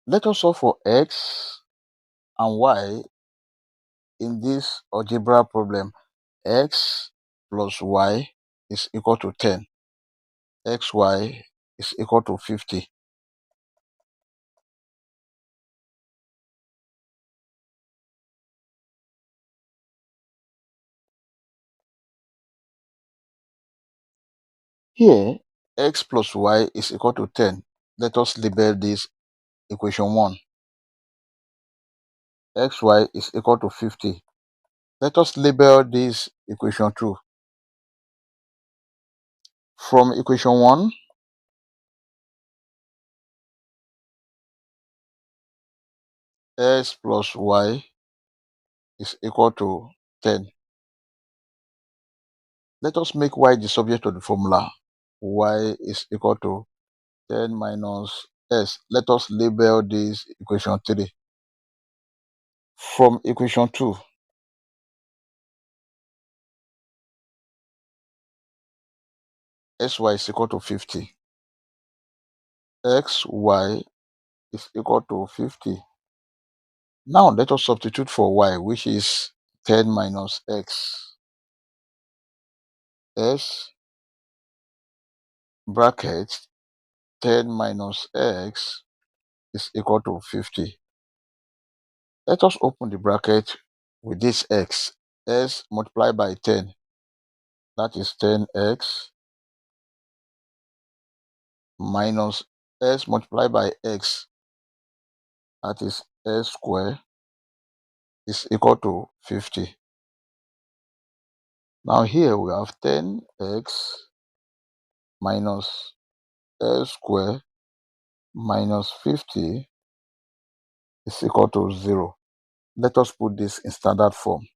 Let us solve for x and y in this algebra problem. X plus y is equal to 10. Xy is equal to 50. Here, x plus y is equal to 10. Let us label this equation 1. Xy is equal to 50. Let us label this equation 2. From equation 1, x plus y is equal to 10. Let us make y the subject of the formula. Y is equal to 10 minus s. Let us label this equation 3. From equation 2, sy is equal to 50. Xy is equal to 50. Now let us substitute for y, which is 10 minus x. S bracket 10 minus x is equal to 50. Let us open the bracket with this x. S multiplied by 10, that is 10x, minus s multiplied by x, that is s squared, is equal to 50. Now here we have 10x minus s squared minus 50 is equal to 0. Let us put this in standard form.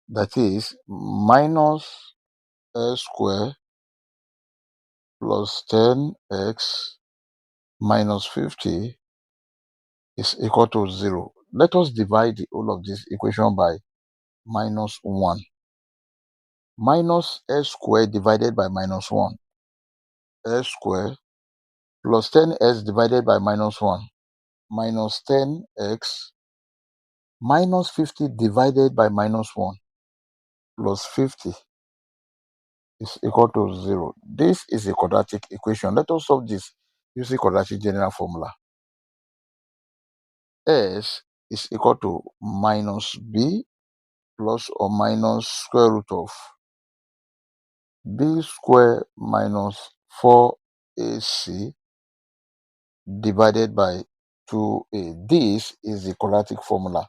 That is minus s squared plus 10x minus 50 is equal to 0. Let us divide the whole of this equation by minus 1. Minus s squared divided by minus 1. S squared plus 10s divided by minus 1 minus 10x minus 50 divided by minus 1 plus 50 is equal to 0. This is a quadratic equation. Let us solve this using quadratic general formula. S is equal to minus b plus or minus square root of b squared minus 4ac divided by 2a. This is the quadratic formula.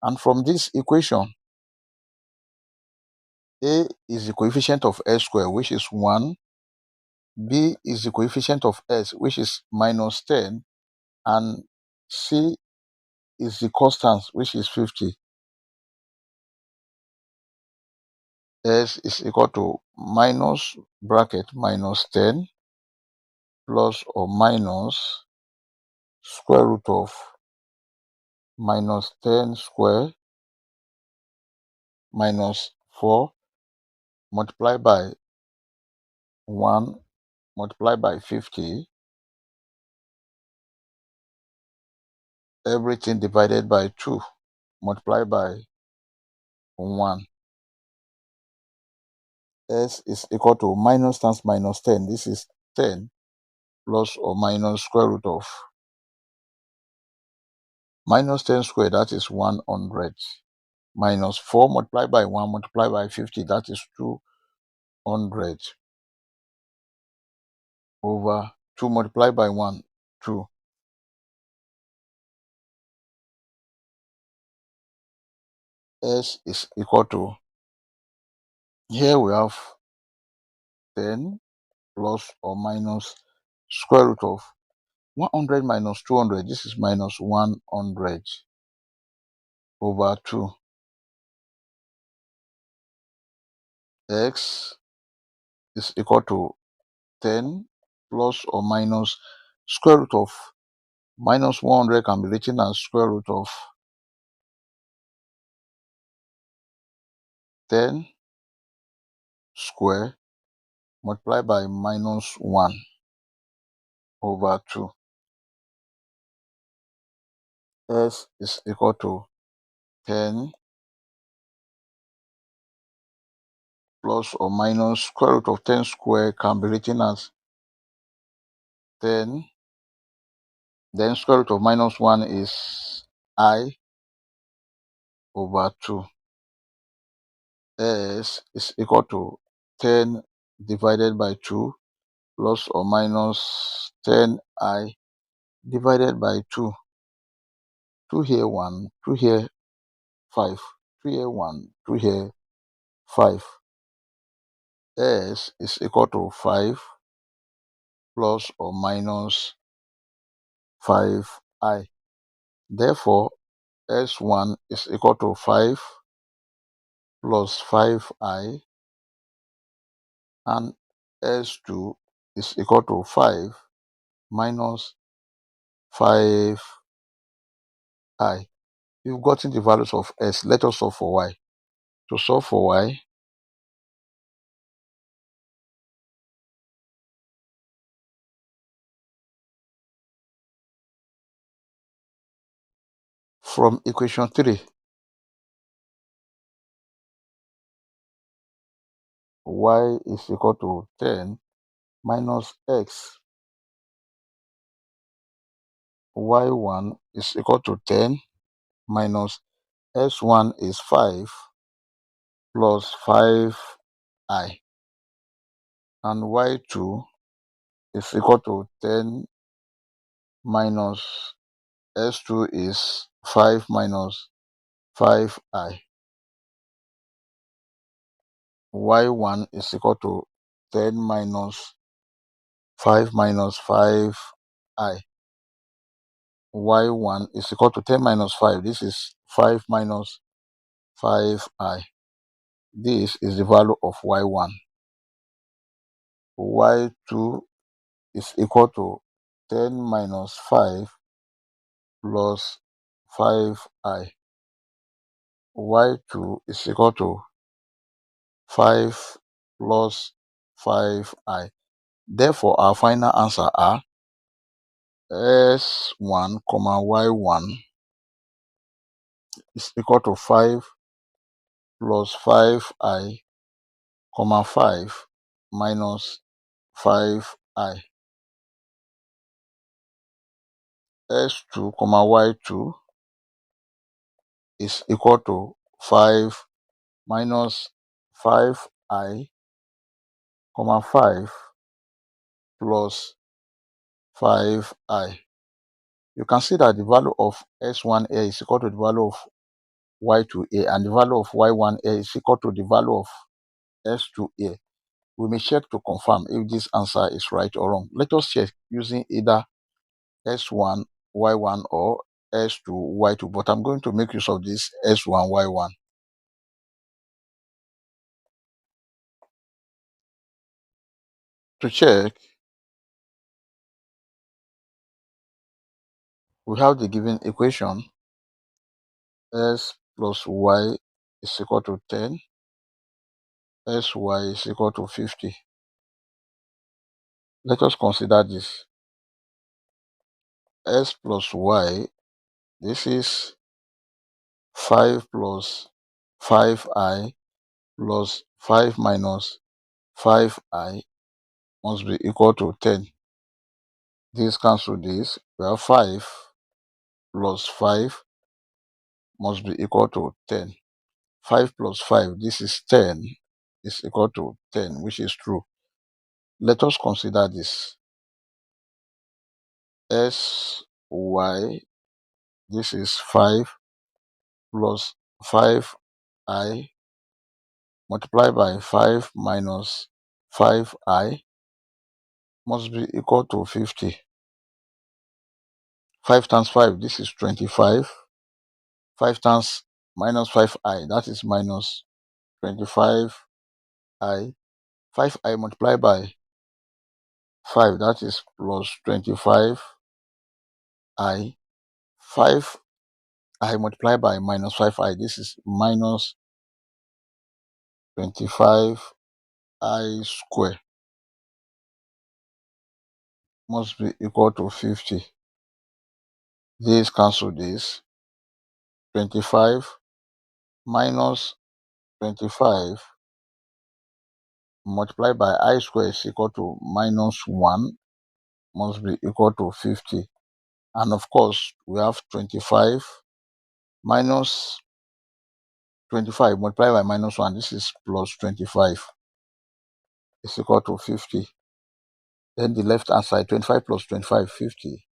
And from this equation, a is the coefficient of s squared, which is 1. B is the coefficient of s, which is minus 10. And c is the constant, which is 50. S is equal to minus bracket minus 10 plus or minus square root of minus 10 square minus 4 multiplied by 1 multiplied by 50, everything divided by 2 multiplied by 1. S is equal to minus times minus 10. This is 10 plus or minus square root of minus 10 squared, that is 100, minus 4 multiplied by 1 multiplied by 50, that is 200, over 2 multiplied by 1, 2. S is equal to, here we have 10 plus or minus square root of 100 minus 200. This is minus 100 over 2. X is equal to 10 plus or minus square root of minus 100 can be written as square root of 10 square multiplied by minus 1 over 2. s is equal to 10 plus or minus square root of 10 square can be written as 10. Then square root of minus 1 is I over 2. S is equal to 10 divided by 2 plus or minus 10I divided by 2. 2 here 1, 2 here 5, 2 here 1, 2 here 5. S is equal to 5 plus or minus 5I. Therefore, S1 is equal to 5 plus 5I, and S2 is equal to 5 minus 5I. You've gotten the values of S. Let us solve for Y. To solve for Y, from equation 3, Y is equal to 10 minus X. Y1 is equal to 10 minus S1 is 5 plus 5I, and Y2 is equal to 10 minus S2 is 5 minus 5I. Y1 is equal to 10 minus 5 minus 5I. Y1 is equal to 10 minus 5. This is 5 minus 5I. This is the value of Y1. Y2 is equal to 10 minus 5 plus 5I. Y2 is equal to 5 plus 5I. Therefore, our final answer are S1, Y1 is equal to 5 plus 5I, 5 minus 5I. S2, Y2 is equal to 5 minus 5I, 5 plus 5I. You can see that the value of S1A is equal to the value of Y2A, and the value of Y1A is equal to the value of S2A. We may check to confirm if this answer is right or wrong. Let us check using either S1, Y1 or S2, Y2, but I'm going to make use of this S1, Y1. To check, we have the given equation. S plus Y is equal to 10. Sy is equal to 50. Let us consider this. S plus Y, this is 5 plus 5I plus 5 minus 5I must be equal to 10. This cancel this. We have 5 plus 5 must be equal to 10. 5 plus 5, this is 10, is equal to 10, which is true. Let us consider this. Sy, this is 5 plus 5I multiplied by 5 minus 5I must be equal to 50. 5 times 5, this is 25. 5 times minus 5I, that is minus 25I. 5I multiplied by 5, that is plus 25I. 5I multiplied by minus 5I, this is minus 25I square, must be equal to 50. This cancel this. 25 minus 25 multiplied by I squared is equal to minus 1 must be equal to 50. And of course, we have 25 minus 25 multiplied by minus 1. This is plus 25 is equal to 50. Then the left hand side, 25 plus 25, 50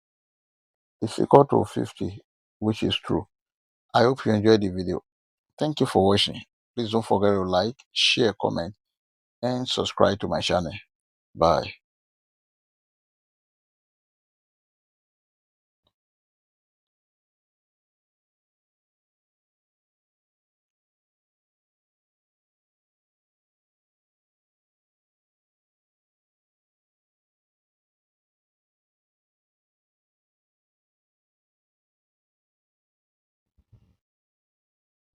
is equal to 50, which is true. I hope you enjoyed the video. Thank you for watching. Please don't forget to like, share, comment, and subscribe to my channel. Bye.